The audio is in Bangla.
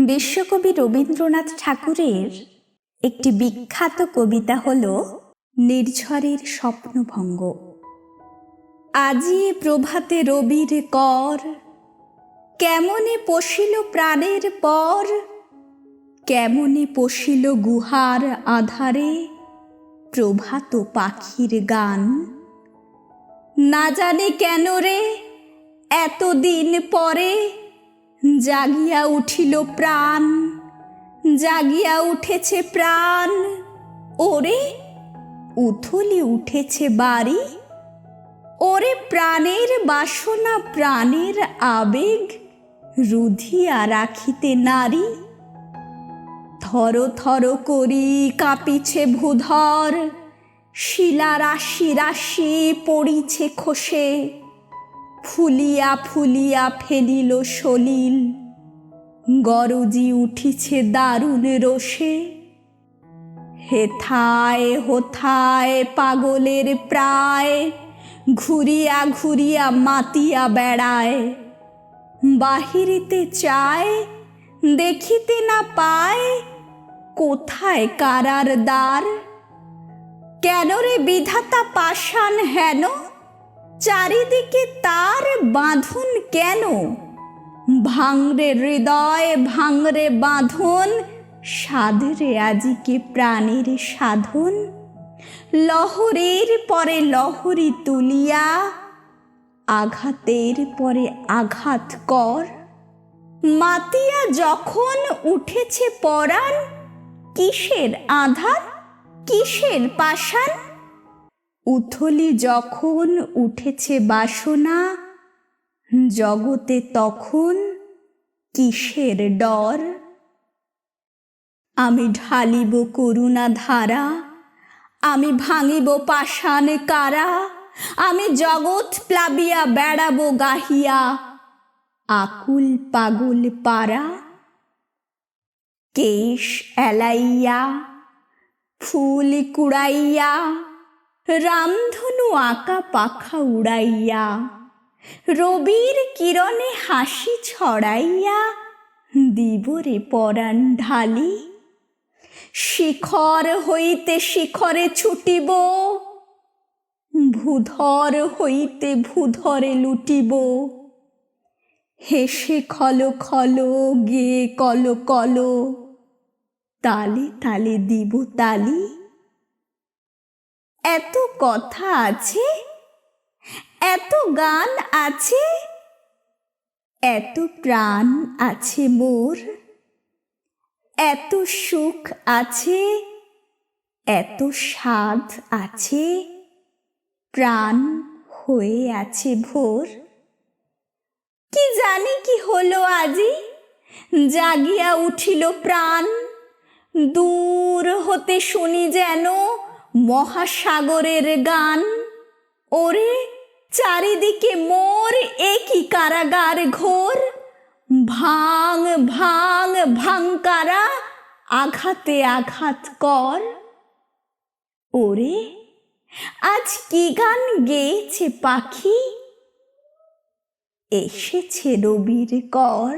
বিশ্বকবি রবীন্দ্রনাথ ঠাকুরের একটি বিখ্যাত কবিতা হল নির্ঝরের স্বপ্নভঙ্গ। আজি প্রভাতে রবির কর, কেমনে পশিল প্রাণের পর, কেমনে পশিল গুহার আধারে প্রভাত পাখির গান। না জানে কেন রে এতদিন পরে জাগিয়া উঠিল প্রাণ, জাগিয়া উঠেছে প্রাণ। ওরে উথলি উঠেছে বাড়ি, ওরে প্রাণের বাসনা প্রাণের আবেগ রুধিয়া রাখিতে নারী। থর থর করি কাঁপিছে ভূধর, শিলা রাশি রাশি পড়িছে খসে, ফুলিয়া ফুলিয়া ফেলিল সলিল, গরজি উঠিছে দারুণ রোষে। হেথায় হোথায় পাগলের প্রায়, ঘুরিয়া ঘুরিয়া মাতিয়া বেড়ায়। বাহিরিতে চায় দেখিতে না পায়, কোথায় কারার দ্বার। কেন রে বিধাতা পাষাণ হেন, চারিদিকে তার বাঁধন কেন। ভাঙরে হৃদয় ভাঙরে বাঁধন, সাধরে আজিকে প্রাণের সাধন। লহরীর পরে লহরী তুলিয়া, আঘাতের পরে আঘাত কর। মাতিয়া যখন উঠেছে পরাণ, কিসের আধার কিসের পাষাণ। উথলি যখন উঠেছে বাসনা, জগতে তখন কিসের ডর। আমি ঢালিব করুণা ধারা, আমি ভাঙিব পাষাণ কারা। আমি জগৎ প্লাবিয়া বেড়াবো গাহিয়া, আকুল পাগল পারা। কেশ এলাইয়া ফুল কুড়াইয়া, রামধনু আঁকা পাখা উড়াইয়া, রবির কিরণে হাসি ছড়াইয়া দিবরে পরাণ ঢালি। শিখর হইতে শিখরে ছুটিব, ভূধর হইতে ভূধরে লুটিব। হেসে খল খল গে কল কল, তালে তালে দিব তালি। এত কথা আছে, এত গান আছে, এত প্রাণ আছে মোর। এত সুখ আছে, এত স্বাদ আছে, প্রাণ হয়ে আছে ভোর। কি জানি কি হলো আজি, জাগিয়া উঠিল প্রাণ। দূর হতে শুনি যেন মহাসাগরের গান। ওরে চারিদিকে মোর একই কারাগার ঘোর। ভাঙ ভাঙ ভাঙকারা, আঘাতে আঘাত কর। ওরে আজ কি গান গেয়েছে পাখি, এসেছে রবির কর।